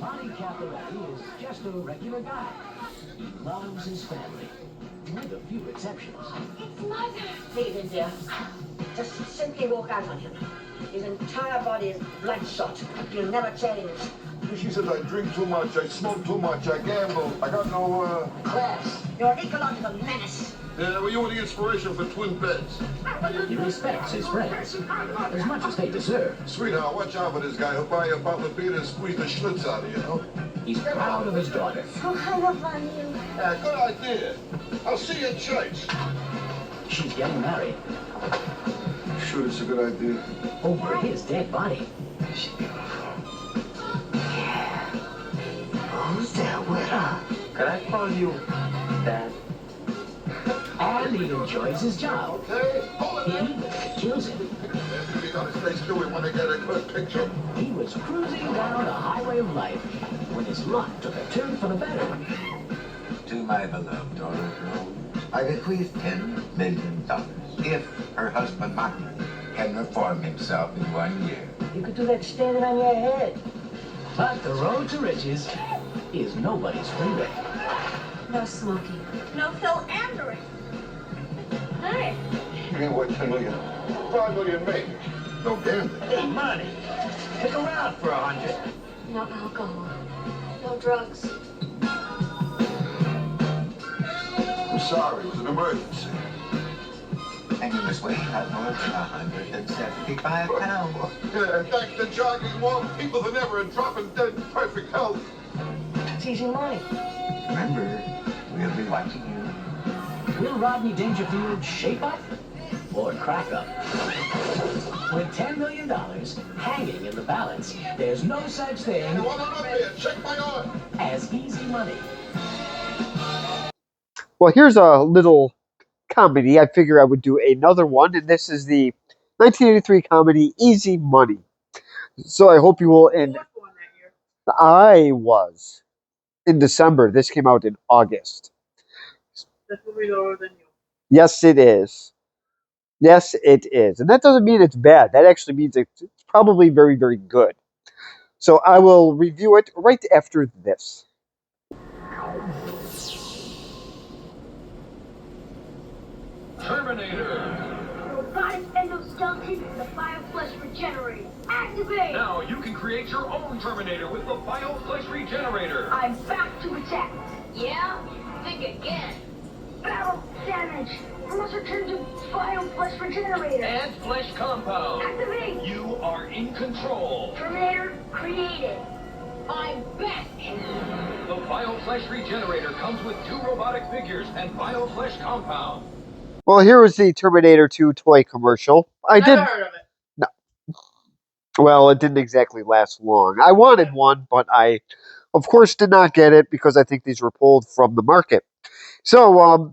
Monty Caporetti is just a regular guy. He loves his family, with a few exceptions. It's Mother. Leave him, dear. Just simply walk out on him. His entire body is bloodshot. He'll never change. She says I drink too much, I smoke too much, I gamble. I got no, Class. You're an ecological menace. Yeah, well, you were the inspiration for twin beds. He respects his friends, as much as they deserve. Sweetheart, watch out for this guy. He'll buy you a bottle of beer and squeeze the schlitz out of you, know? He's proud of his daughter. So hung up on you. Yeah, good idea. I'll see you in church. She's getting married Sure, it's a good idea. over his dead body. She's beautiful. Yeah. Who's there with her? Can I call you Dad? And he enjoys his job. Okay, hold He it. even kills him. If you got his face do it when they get a good picture. He was cruising down a highway of life when his luck took a turn for the better. To my beloved daughter, Rose, I bequeath $10 million if her husband, Martin, can reform himself in 1 year. You could do that standing on your head. But the road to riches is nobody's favorite. No smoking. No philandering. Hey. You mean what, 10 million? 5 million maybe. No gambling. Hey, money! Stick around for 100. No alcohol. No drugs. I'm sorry, it was an emergency. And you must weigh not more than 175 pounds. Yeah, and thanks to jogging more people than ever and dropping dead in perfect health. It's easy money. Remember, we'll be watching you. Will Rodney Dangerfield shape up or crack up? With $10 million hanging in the balance, there's no such thing You want another beer? Check my arm. as easy money. Well, here's a little comedy. I figure I would do another one, and this is the 1983 comedy Easy Money. So I hope you will. And I was in December. This came out in August. This will be lower than you. Yes, it is. Yes, it is. And that doesn't mean it's bad. That actually means it's probably very, very good. So I will review it right after this. Terminator! Robotic endoskeleton, the BioFlesh Regenerator. Activate! Now you can create your own Terminator with the BioFlesh Regenerator. I'm back to attack. Yeah? Think again. Battle damage. I must return to BioFlesh Regenerator. Add flesh compound. Activate! You are in control. Terminator created. I'm back. The BioFlesh Regenerator comes with 2 robotic figures and BioFlesh compound. Well, here was the Terminator 2 toy commercial. I Never did. heard of it. Well, it didn't exactly last long. I wanted one, but I, of course, did not get it because I think these were pulled from the market. So, No wonder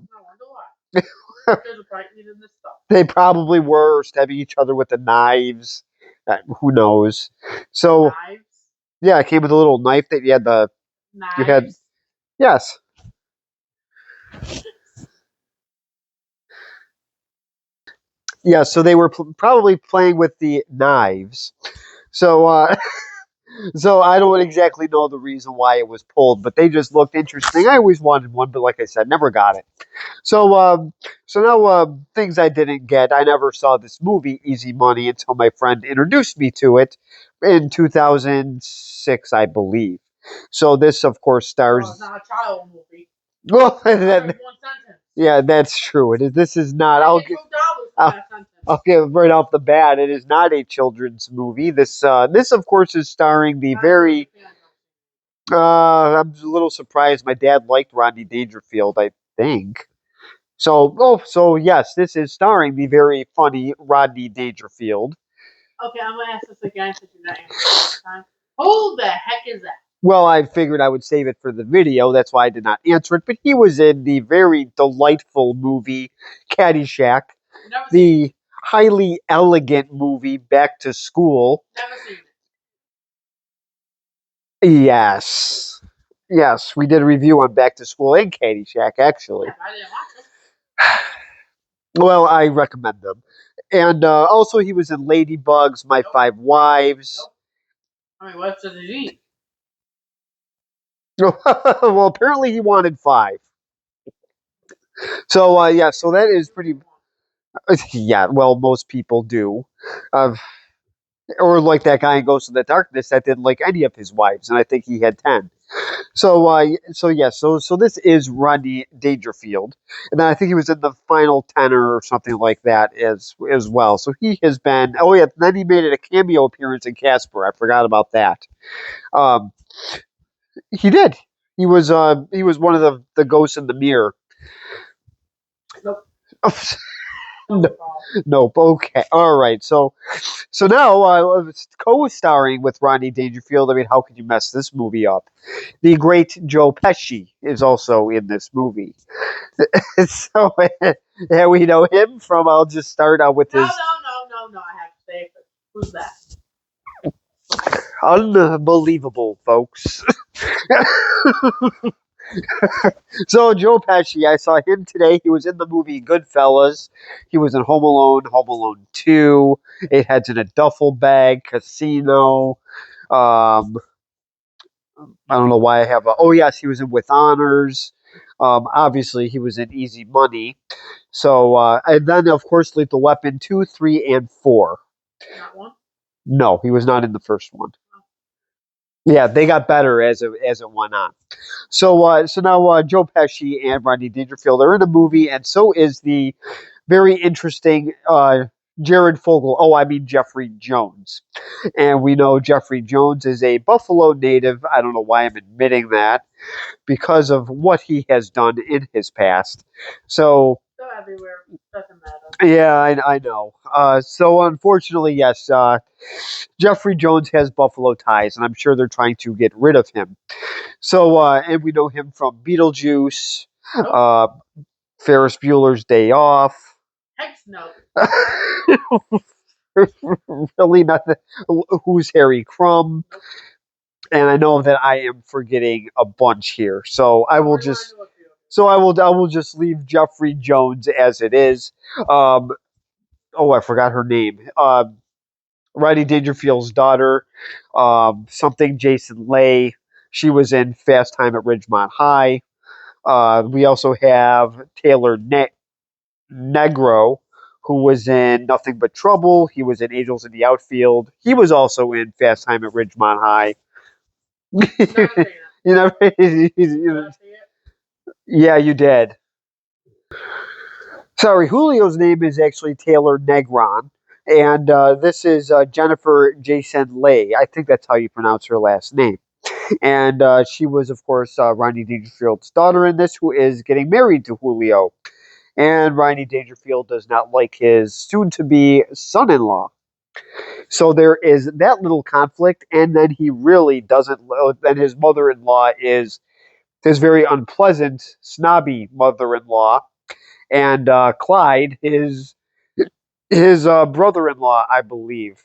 why. There's a fight in this stuff. they probably were stabbing each other with the knives. Who knows? So, Knives. yeah, it came with a little knife that you had the. Knives. You had. Yes. Yeah, so they were probably playing with the knives. So, so I don't exactly know the reason why it was pulled, but they just looked interesting. I always wanted one, but like I said, never got it. So, so now things I didn't get. I never saw this movie Easy Money until my friend introduced me to it in 2006, I believe. So this, of course, stars. Well, it's not a child movie. Well, It's one sentence. yeah, that's true. It is. This is not. I I'll get get. $2 for that sentence. I'll give right off the bat. It is not a children's movie. This, of course, is starring the very. I'm a little surprised. My dad liked Rodney Dangerfield, I think. So yes, this is starring the very funny Rodney Dangerfield. Okay, I'm gonna ask this again since you're not answering it this time. Who the heck is that? Well, I figured I would save it for the video. That's why I did not answer it. But he was in the very delightful movie Caddyshack, Never seen the highly elegant movie Back to School. it. Never seen it. Yes, we did a review on Back to School and Caddyshack, actually. Yeah, I didn't watch it. Well, I recommend them. And also, he was in Ladybugs, My Nope. Five Wives. Nope. I mean, what's the disease? Well, apparently he wanted 5. So yeah, so that is pretty. Yeah, well, most people do. Uh, or like that guy in Ghost in the Darkness that didn't like any of his wives, and I think he had 10. So so this is Rodney Dangerfield, and then I think he was in the final 10 or something like that as well. So he has been. Oh yeah, then he made a cameo appearance in Casper. I forgot about that. Um, he did. He was one of the ghosts in the mirror. Nope. No, nope. Okay. All right. So now, co-starring with Rodney Dangerfield. I mean, how could you mess this movie up? The great Joe Pesci is also in this movie. So yeah, we know him from. I'll just start out with No, his I have to say it. Who's that? unbelievable, folks. So Joe Pesci, I saw him today. He was in the movie Goodfellas. He was in Home Alone, Home Alone 2, Eight Heads in a Duffel Bag, Casino. Um, I don't know why I have a. Oh yes, he was in With Honors. Obviously, he was in Easy Money. So and then of course Lethal Weapon 2, 3, and 4. Not one. No, he was not in the first one. Yeah, they got better as it went on. So now Joe Pesci and Rodney Dangerfield are in a movie, and so is the very interesting Jared Fogle. Oh, I mean Jeffrey Jones. And we know Jeffrey Jones is a Buffalo native. I don't know why I'm admitting that because of what he has done in his past. So So everywhere. Doesn't matter. yeah, I know. So unfortunately, yes, Jeffrey Jones has Buffalo ties, and I'm sure they're trying to get rid of him. So and we know him from Beetlejuice, uh, Ferris Bueller's Day Off. Heck no. Really nothing. Who's Harry Crumb? And I know that I am forgetting a bunch here, so I will just. So I will just leave Jeffrey Jones as it is. Oh, I forgot her name. Rodney Dangerfield's daughter, something Jason Leigh. She was in Fast Time at Ridgemont High. We also have Taylor Negro, who was in Nothing But Trouble. He was in Angels in the Outfield. He was also in Fast Time at Ridgemont High. You know, yeah, you did. Sorry, Julio's name is actually Taylor Negron, and this is Jennifer Jason Leigh. I think that's how you pronounce her last name. And she was, of course, Rodney Dangerfield's daughter in this, who is getting married to Julio. And Rodney Dangerfield does not like his soon-to-be son-in-law. So there is that little conflict, and then he really doesn't. Then his mother-in-law is his very unpleasant, snobby mother-in-law, and Clyde, his brother-in-law, I believe.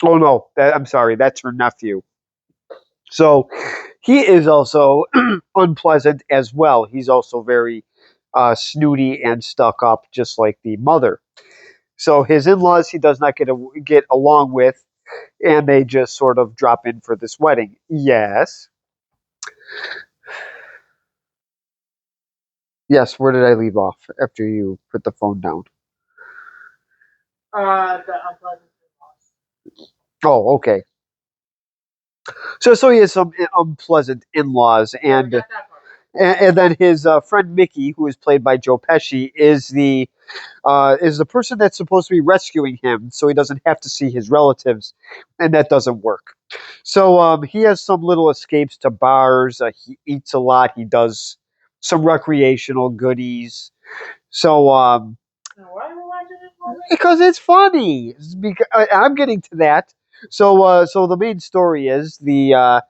Oh no, I'm sorry, that's her nephew. So he is also unpleasant as well. He's also very snooty and stuck up, just like the mother. So his in-laws he does not get along with, and they just sort of drop in for this wedding. Yes, yes. Where did I leave off after you put the phone down? The unpleasant loss. Oh, okay. So he has some unpleasant in-laws, and then his friend Mickey, who is played by Joe Pesci, is the person that's supposed to be rescuing him, so he doesn't have to see his relatives, and that doesn't work. So he has some little escapes to bars. He eats a lot. He does some recreational goodies. So Now, why are we watching this movie? because it's funny. Because I'm getting to that. So the main story is the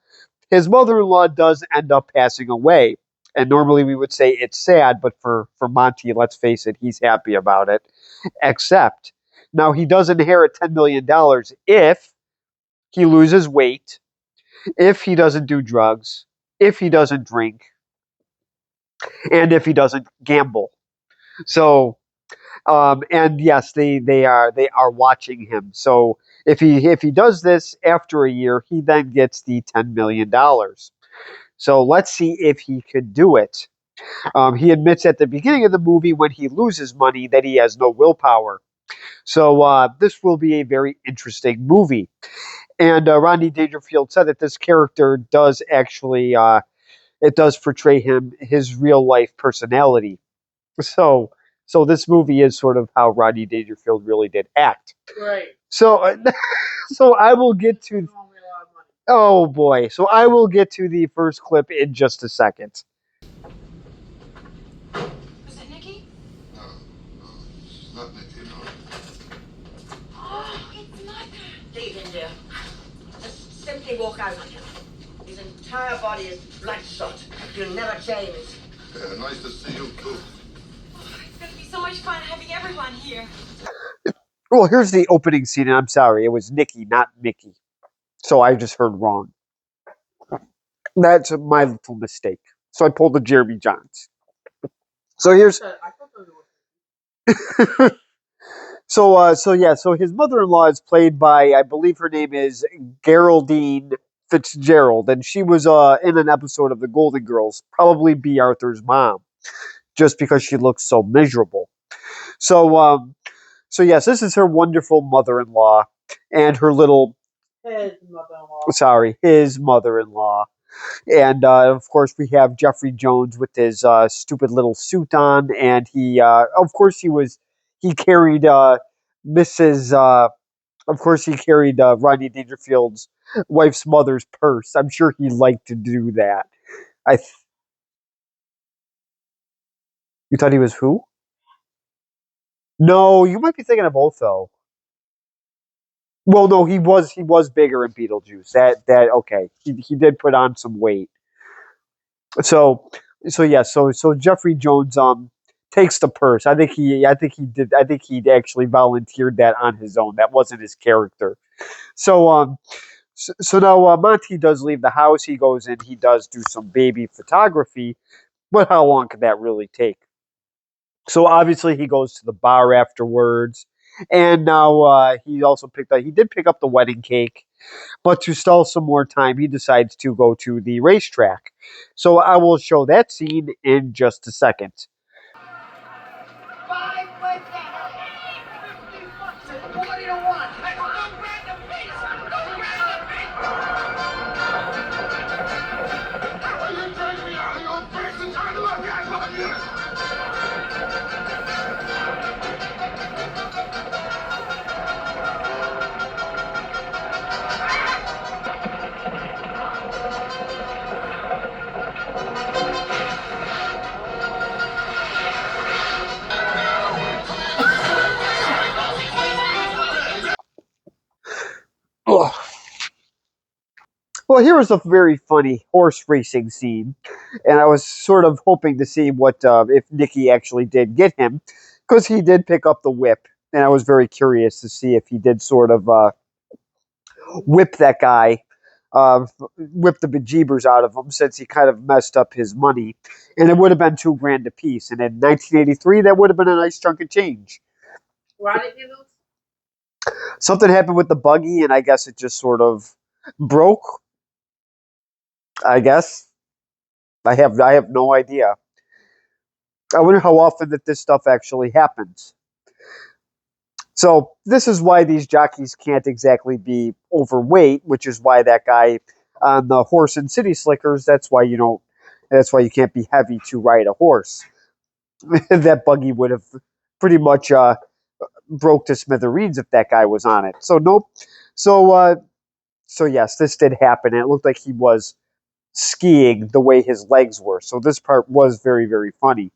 his mother-in-law does end up passing away. And normally we would say it's sad, but for Monty, let's face it, he's happy about it. Except now he does inherit $10 million if he loses weight, if he doesn't do drugs, if he doesn't drink, and if he doesn't gamble. So and yes, they are watching him. So if he does this after a year, he then gets the $10 million. So let's see if he could do it. He admits at the beginning of the movie when he loses money that he has no willpower. So this will be a very interesting movie. And Rodney Dangerfield said that this character does actually it does portray his real life personality. So this movie is sort of how Rodney Dangerfield really did act. Right. So so I will get to. It's only a lot of money. Oh boy! So I will get to the first clip in just a second. Was it Nikki? No, she's not Nikki, no. Oh, it's Mother. Leave him, dear. Just simply walk out on him. His entire body is bloodshot. You'll never change. Yeah, nice to see you, too. It's gonna be so much fun having everyone here. Well, here's the opening scene, and I'm sorry, it was Nikki, not Mickey. So I just heard wrong. That's my little mistake. So I pulled the Jeremy Johns. So here's. I thought that was So his mother-in-law is played by, I believe her name is Geraldine Fitzgerald, and she was in an episode of The Golden Girls, probably B. Arthur's mom, just because she looks so miserable. So yes, this is her wonderful mother-in-law and her little. his mother-in-law. Sorry, his mother-in-law. And of course, we have Jeffrey Jones with his stupid little suit on, and of course, he carried Mrs. Of course, he carried Rodney Dangerfield's wife's mother's purse. I'm sure he liked to do that. You thought he was who? No, you might be thinking of Otho. Well, no, he was bigger in Beetlejuice. That okay. He did put on some weight. So so Jeffrey Jones takes the purse. I think he actually volunteered that on his own. That wasn't his character. So now Monty does leave the house. He goes in. He does do some baby photography, but how long could that really take? So obviously he goes to the bar afterwards, and now he did pick up the wedding cake. But to stall some more time, he decides to go to the racetrack. So I will show that scene in just a second. 5 with that. 50 bucks at 40 to 1. Hey, go grab the piece. Go grab the piece. Are you taking me out of your face and trying to look at me? Ugh. Well, here was a very funny horse racing scene, and I was sort of hoping to see what if Nicky actually did get him, because he did pick up the whip, and I was very curious to see if he did sort of whip that guy, whip the bejeebers out of him, since he kind of messed up his money, and it would have been $2,000 apiece, and in 1983 that would have been a nice chunk of change. Why did he lose? Something happened with the buggy, and I guess it just sort of broke. I guess I have no idea. I wonder how often that this stuff actually happens. So this is why these jockeys can't exactly be overweight, which is why that guy on the horse and city slickers. That's why you can't be heavy to ride a horse. That buggy would have pretty much broke to smithereens if that guy was on it. So nope. So yes, this did happen, and it looked like he was skiing the way his legs were. So this part was very, very funny.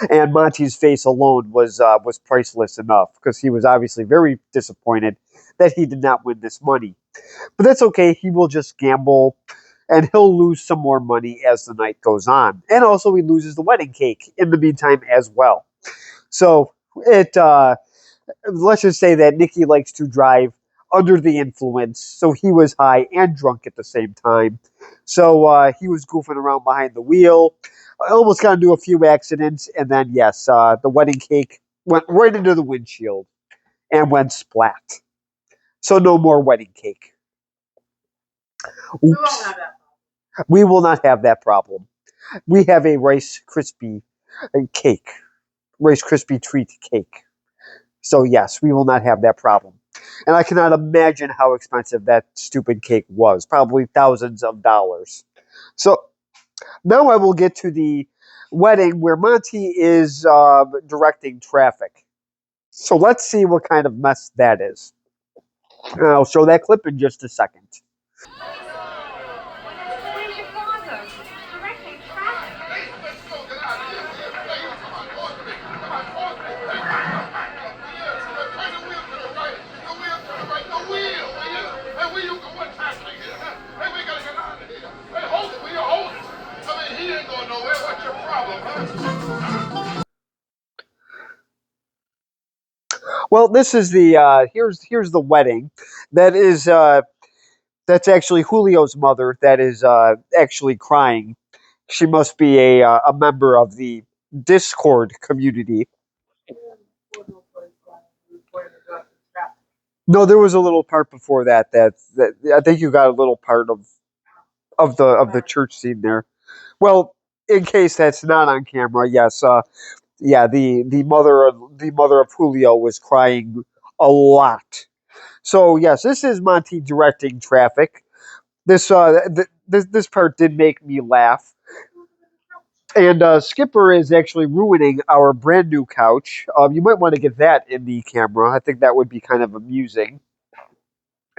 And Monty's face alone was priceless enough, because he was obviously very disappointed that he did not win this money. But that's okay. He will just gamble, and he'll lose some more money as the night goes on. And also he loses the wedding cake in the meantime as well. So let's just say that Nicky likes to drive under the influence, so he was high and drunk at the same time. So he was goofing around behind the wheel. I almost got into a few accidents, and then yes, the wedding cake went right into the windshield and went splat. So no more wedding cake. We won't Oops. have that. We will not have that problem. We have a Rice Krispie cake, Rice Krispie treat cake. So yes, we will not have that problem. And I cannot imagine how expensive that stupid cake was. Probably thousands of dollars. So now I will get to the wedding where Monty is directing traffic. So let's see what kind of mess that is. And I'll show that clip in just a second. Where's your father? Directing traffic. Well, this is the here's the wedding. That is that's actually Julio's mother. That is actually crying. She must be a member of the Discord community. No, there was a little part before that. That I think you got a little part of the church scene there. Well, in case that's not on camera, yes, yeah, the mother of Julio was crying a lot. So yes, this is Monty directing traffic. This part did make me laugh. And Skipper is actually ruining our brand new couch. You might want to get that in the camera. I think that would be kind of amusing.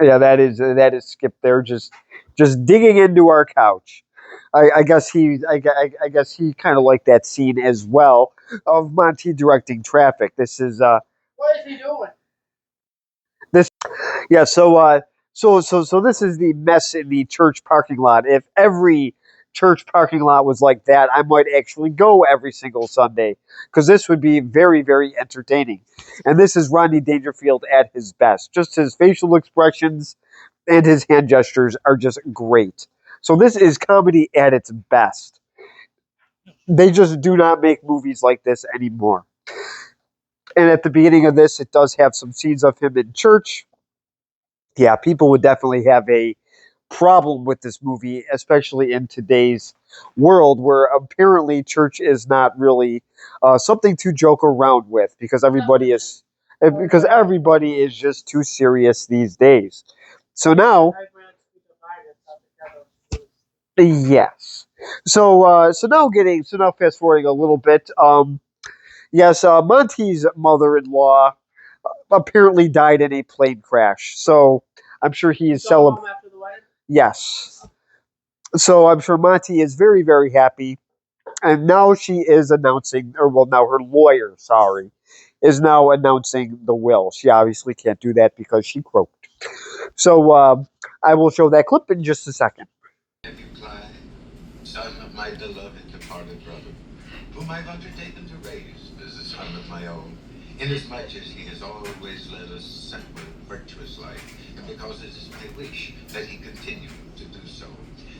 Yeah, that is Skip there, just digging into our couch. I guess I guess he kind of liked that scene as well of Monty directing traffic. This is What is he doing? this yeah. So this is the mess in the church parking lot. If every church parking lot was like that, I might actually go every single Sunday because this would be very, very entertaining. And this is Rodney Dangerfield at his best. Just his facial expressions and his hand gestures are just great. So this is comedy at its best. They just do not make movies like this anymore. And at the beginning of this, it does have some scenes of him in church. Yeah, people would definitely have a problem with this movie, especially in today's world where apparently church is not really something to joke around with because everybody is just too serious these days. So now, yes. So now fast forwarding a little bit. Yes, Monty's mother-in-law apparently died in a plane crash. So I'm sure he is celebrating. Yes. So I'm sure Monty is very, very happy. And now she is announcing, or well, now her lawyer, sorry, is now announcing the will. She obviously can't do that because she croaked. So I will show that clip in just a second. Nephew Clyde, son of my beloved departed brother, whom I've undertaken to raise as a son of my own, inasmuch as he has always led a simple, virtuous life, and because it is my wish that he continue to do so,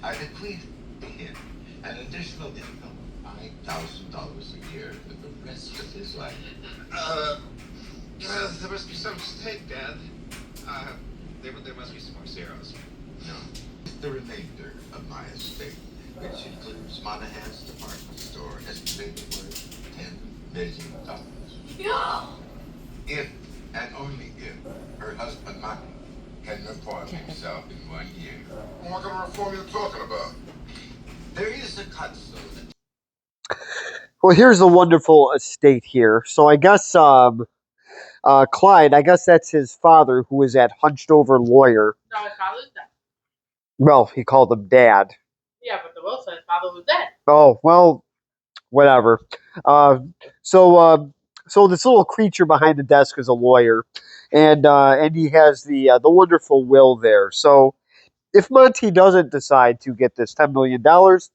I bequeath to him an additional income of $5,000 a year for the rest of his life. There must be some mistake, Dad. There must be some more zeros. No, the remainder of my estate, which includes Monahan's department store, estimated worth $10 million. No! If, and only if, her husband Martin can reform himself in 1 year. What kind of reform are you talking about? There is a consul that Well, here's a wonderful estate here. So I guess Clyde, I guess that's his father who is that hunched over lawyer. No, his father's dead. Well, he called him dad. Yeah, but the will said his father was dead. Oh, well, whatever. So this little creature behind the desk is a lawyer, and he has the wonderful will there. So if Monty doesn't decide to get this $10 million,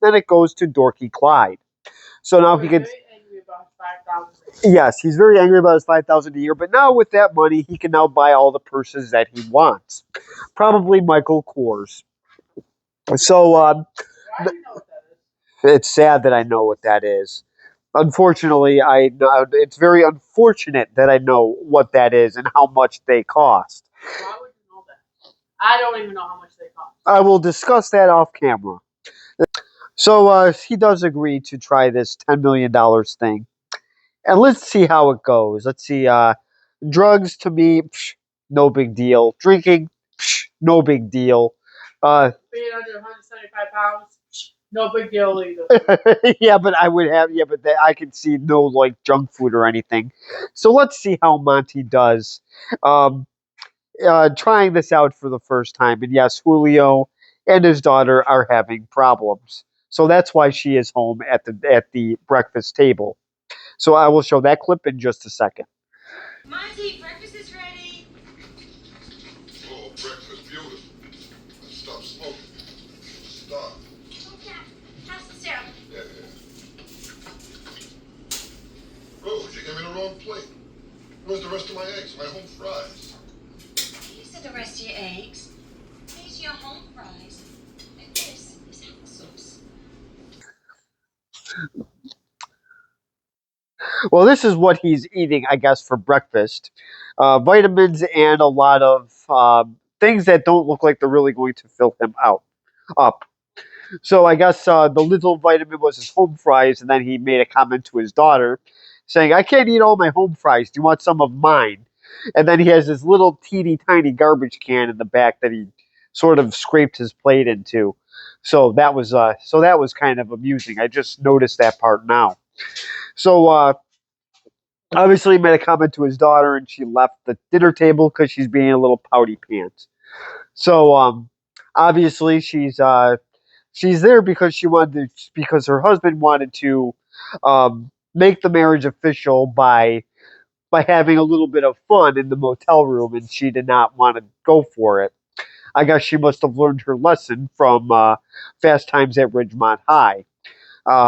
then it goes to Dorky Clyde. So now he can. Very angry about 5,000. Yes, he's very angry about his 5,000 a year, but now with that money, he can now buy all the purses that he wants. Probably Michael Kors. So Why do you know what that is? it's sad that I know what that is. Unfortunately, it's very unfortunate that I know what that is and how much they cost. Why would you know that? I don't even know how much they cost. I will discuss that off camera. So he does agree to try this $10 million thing, and let's see how it goes. Let's see. Drugs to me, psh, no big deal. Drinking, psh, no big deal. Being under 175 pounds, no big deal either. Yeah, but I would have. Yeah, but I can see no like junk food or anything. So let's see how Monty does. Um, Trying this out for the first time, and yes, Julio and his daughter are having problems. So that's why she is home at the breakfast table. So I will show that clip in just a second. Monty, breakfast is ready. Oh, breakfast, beautiful. Stop smoking. Stop. Oh, yeah. Pass the syrup. Yeah, yeah. Rose, you gave me the wrong plate. Where's the rest of my eggs? My home fries. These are the rest of your eggs. These are your home fries. And this is applesauce. Well, this is what he's eating, I guess, for breakfast. Vitamins and a lot of things that don't look like they're really going to fill him up. So I guess the little vitamin was his home fries, and then he made a comment to his daughter, saying, "I can't eat all my home fries. Do you want some of mine?" And then he has this little teeny tiny garbage can in the back that he sort of scraped his plate into. So that was kind of amusing. I just noticed that part now. So obviously, he made a comment to his daughter, and she left the dinner table because she's being a little pouty pants. So obviously, she's there because because her husband wanted to make the marriage official by having a little bit of fun in the motel room, and she did not want to go for it. I guess she must have learned her lesson from Fast Times at Ridgemont High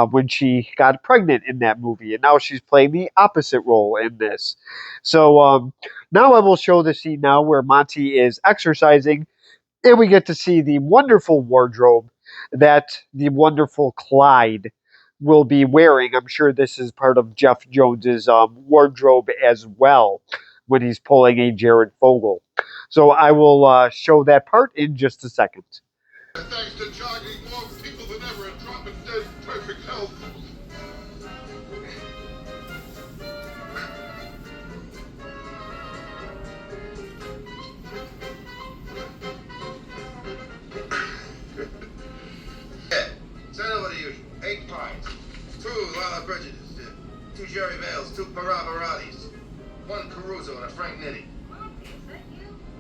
when she got pregnant in that movie, and now she's playing the opposite role in this. So now I will show the scene now where Monty is exercising, and we get to see the wonderful wardrobe that the wonderful Clyde will be wearing. I'm sure this is part of Jeff Jones's wardrobe as well when he's pulling a Jared Fogle. So I will show that part in just a second. Thanks to jogging, more people than ever are dropping dead in perfect health. Yeah, send over the usual. 8 pies, 2 La Prejudice, 2 Sherry Vales, 2 Parabarottis, 1 Caruso, and a Frank Nitti.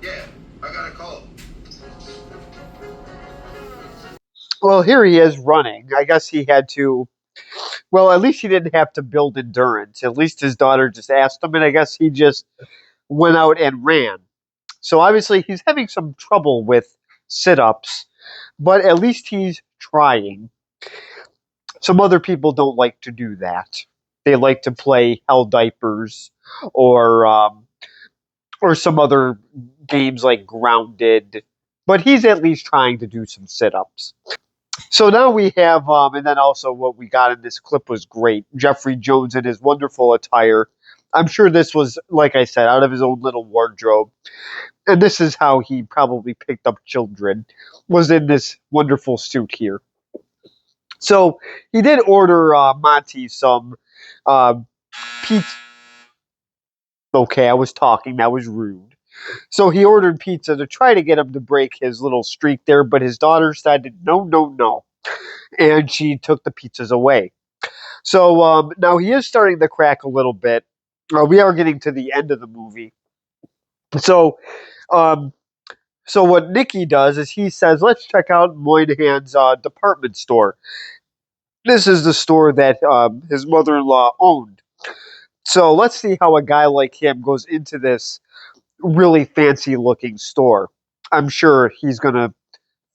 Yeah, I got a cold. Well, here he is running. I guess he had to. Well, at least he didn't have to build endurance. At least his daughter just asked him, and I guess he just went out and ran. So obviously he's having some trouble with sit ups, but at least he's trying. Some other people don't like to do that. They like to play Hell Diapers or some other games like Grounded. But he's at least trying to do some sit ups. So now we have, and then also what we got in this clip was great. Jeffrey Jones in his wonderful attire. I'm sure this was, like I said, out of his own little wardrobe. And this is how he probably picked up children, was in this wonderful suit here. So he did order Monty some pizza. Okay, I was talking. That was rude. So he ordered pizza to try to get him to break his little streak there, but his daughter said, no, no, no. And she took the pizzas away. So now he is starting to crack a little bit. We are getting to the end of the movie. So what Nicky does is he says, let's check out Moynihan's department store. This is the store that his mother-in-law owned. So let's see how a guy like him goes into this really fancy-looking store. I'm sure he's going to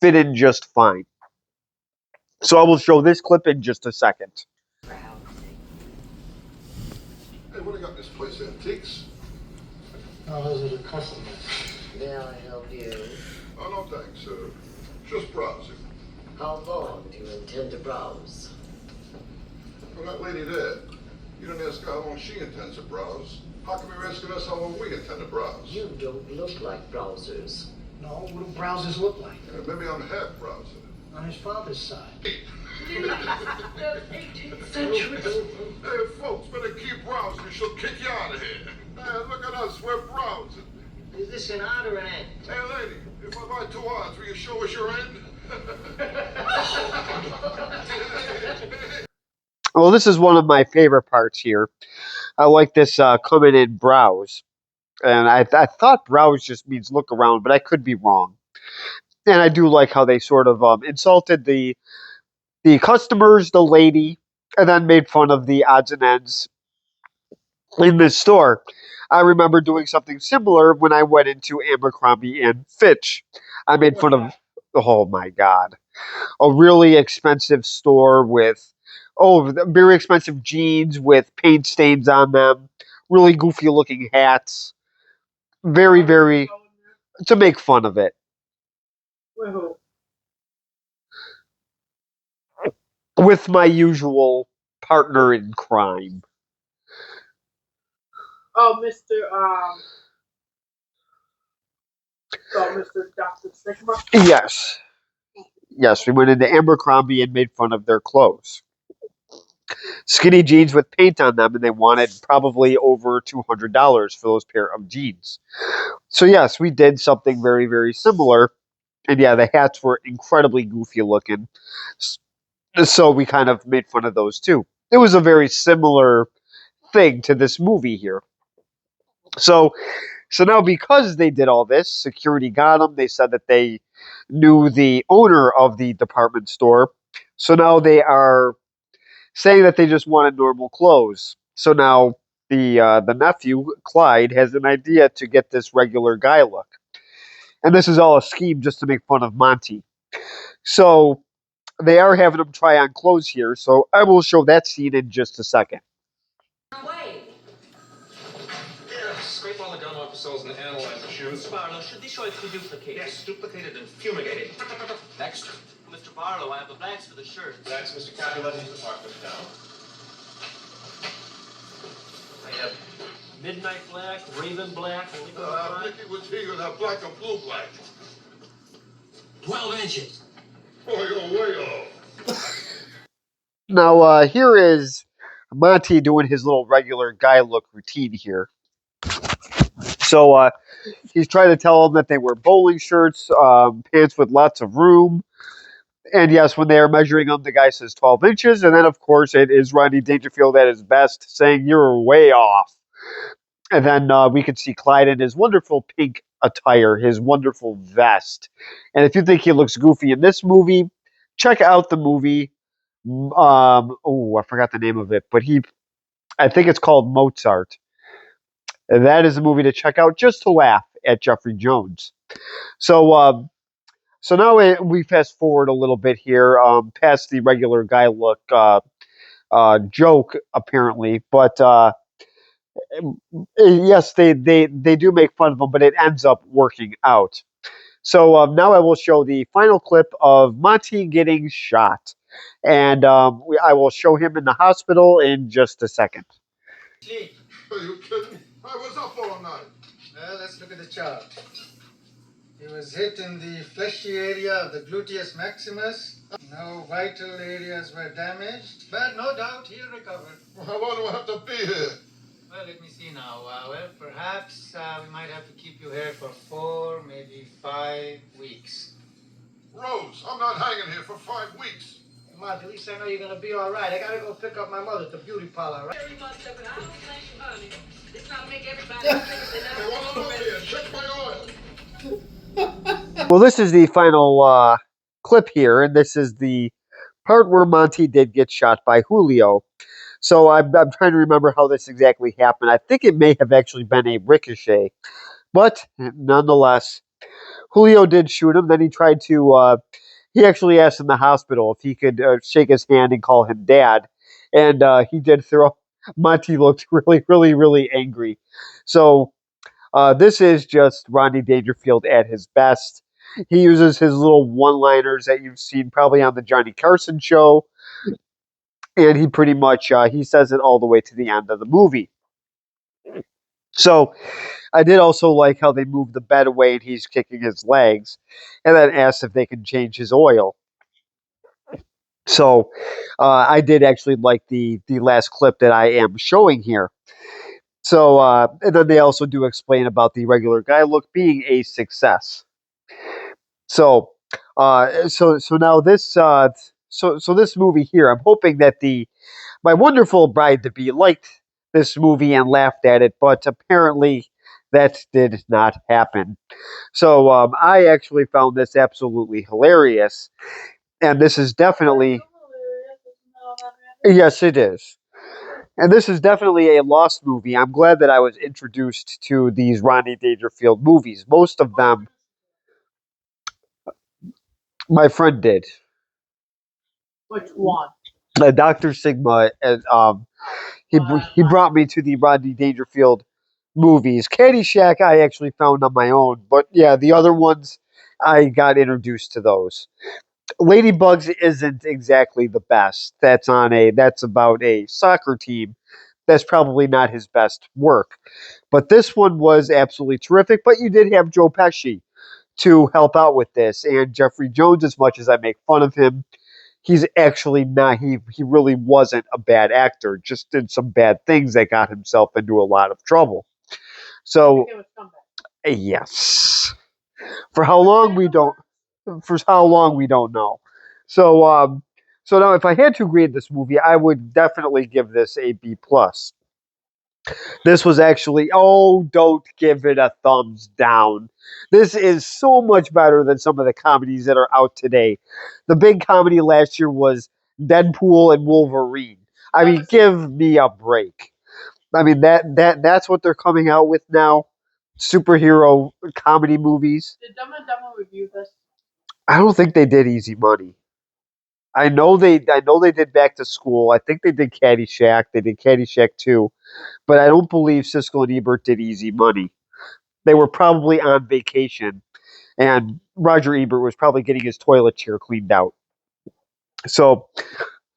fit in just fine. So I will show this clip in just a second. Hey, what do you got in this place? Antiques? No, those are the customers. May I help you? Oh, no thanks. Just browsing. How long do you intend to browse? Well, that lady there, you didn't ask her how long she intends to browse. How come you're asking us how long we intend to browse? You don't look like browsers. No, what do browsers look like? Maybe I'm half browsing. on his father's side. Hey, folks, better keep browsing or she'll kick you out of here. Hey, look at us, we're browsing. Is this an odd or an end? Hey, lady, if I buy 2 odds, will you show us your end? Well, this is one of my favorite parts here. I like this coming in browse. And I thought browse just means look around, but I could be wrong. And I do like how they sort of insulted the customers, the lady, and then made fun of the odds and ends in this store. I remember doing something similar when I went into Abercrombie and Fitch. I made fun of, oh my God, a really expensive store with, very expensive jeans with paint stains on them, really goofy looking hats. Very, very, to make fun of it. With my usual partner in crime. Oh, Mr. Dr. Sigma? Yes. Yes, we went into Abercrombie and made fun of their clothes. Skinny jeans with paint on them, and they wanted probably over $200 for those pair of jeans. So yes, we did something very, very similar. And yeah, the hats were incredibly goofy looking. So we kind of made fun of those too. It was a very similar thing to this movie here. So now because they did all this, security got them. They said that they knew the owner of the department store. So now they are saying that they just wanted normal clothes. So now the nephew, Clyde, has an idea to get this regular guy look. And this is all a scheme just to make fun of Monty. So they are having him try on clothes here. So I will show that scene in just a second. Scrape all the gum off the soles and analyze the shoes. Mr. Barlow, should these shorts be duplicated? Yes, duplicated and fumigated. Next. Mr. Barlow, I have the blacks for the shirt. That's Mr. Capuletti's department now. I have midnight black, raven black, and liquid black. Mickey was here with that black and blue black. 12 inches. Boy, you're way off. Now, here is Monty doing his little regular guy look routine here. So he's trying to tell them that they wear bowling shirts, pants with lots of room. And yes, when they are measuring them, the guy says 12 inches. And then, of course, it is Rodney Dangerfield at his best saying, "You're way off." And then we can see Clyde in his wonderful pink attire, his wonderful vest. And if you think he looks goofy in this movie, check out the movie. I forgot the name of it, but I think it's called Mozart. And that is a movie to check out just to laugh at Jeffrey Jones. So now we fast forward a little bit here, past the regular guy look joke apparently, but yes, they do make fun of him, but it ends up working out. So now I will show the final clip of Monty getting shot, and I will show him in the hospital in just a second. Are you kidding? I was up all night. Well, let's look at the chart. He was hit in the fleshy area of the gluteus maximus. No vital areas were damaged, but no doubt he'll recover. How long do I have to be here? Well, let me see now. Perhaps we might have to keep you here for 4, maybe 5 weeks. Rose, I'm not hanging here for 5 weeks. Come on, at least I know you're going to be all right. I got to go pick up my mother at the beauty parlor, right? Check my oil. Well, this is the final clip here, and this is the part where Monty did get shot by Julio. So I'm trying to remember how this exactly happened. I think it may have actually been a ricochet, but nonetheless, Julio did shoot him. Then he tried to. He actually asked in the hospital if he could shake his hand and call him Dad, and he did throw. Monty looked really, really, really angry. So this is just Rodney Dangerfield at his best. He uses his little one-liners that you've seen probably on the Johnny Carson show. And he pretty much, he says it all the way to the end of the movie. So I did also like how they moved the bed away and he's kicking his legs. And then asked if they can change his oil. So I did actually like the last clip that I am showing here. So and then they also do explain about the regular guy look being a success. So so now this so this movie here, I'm hoping that the my wonderful bride to be liked this movie and laughed at it, but apparently that did not happen. So I actually found this absolutely hilarious, and this is definitely yes, it is. And this is definitely a lost movie. I'm glad that I was introduced to these Rodney Dangerfield movies. Most of them, my friend did. Which one? Doctor Sigma, and he brought me to the Rodney Dangerfield movies. Caddyshack, I actually found on my own, but yeah, the other ones, I got introduced to those. Ladybugs isn't exactly the best. That's about a soccer team. That's probably not his best work, but this one was absolutely terrific. But you did have Joe Pesci to help out with this, and Jeffrey Jones. As much as I make fun of him, he's actually not. He really wasn't a bad actor. Just did some bad things that got himself into a lot of trouble. So yes, for how long we don't. For how long we don't know. So so now if I had to grade this movie, I would definitely give this a B plus. This was actually, oh, don't give it a thumbs down. This is so much better than some of the comedies that are out today. The big comedy last year was Deadpool and Wolverine. I mean, give me a break. I mean that's what they're coming out with now. Superhero comedy movies. Did Dumb and Dumber review this? I don't think they did Easy Money. I know they did Back to School. I think they did Caddyshack. They did Caddyshack 2. But I don't believe Siskel and Ebert did Easy Money. They were probably on vacation, and Roger Ebert was probably getting his toilet chair cleaned out. So,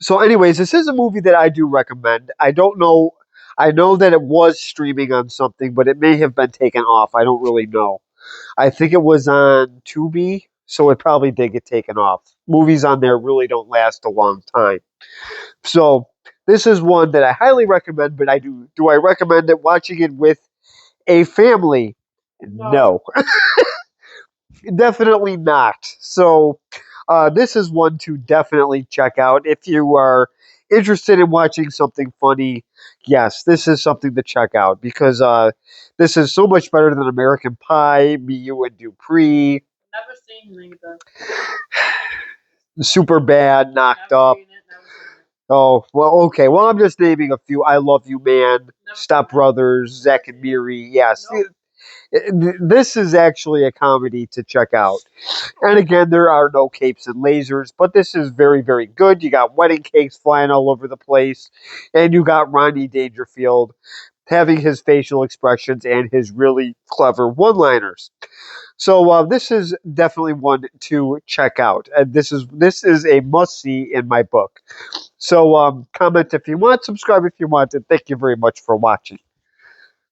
anyways, this is a movie that I do recommend. I don't know. I know that it was streaming on something, but it may have been taken off. I don't really know. I think it was on Tubi, so it probably did get taken off. Movies on there really don't last a long time. So this is one that I highly recommend, but do I recommend it watching it with a family? No. Definitely not. So this is one to definitely check out if you are interested in watching something funny. Yes, this is something to check out because this is so much better than American Pie, Me, You, and Dupree. Never seen neither. Super Bad, Knocked Up. Oh, well, okay. Well, I'm just naming a few. I Love You, Man, Step Brothers, Zack and Miri. Yes. This is actually a comedy to check out. And again, there are no capes and lasers, but this is very, very good. You got wedding cakes flying all over the place, and you got Rodney Dangerfield having his facial expressions and his really clever one-liners. So this is definitely one to check out, and this is a must-see in my book. So comment if you want, subscribe if you want, and thank you very much for watching.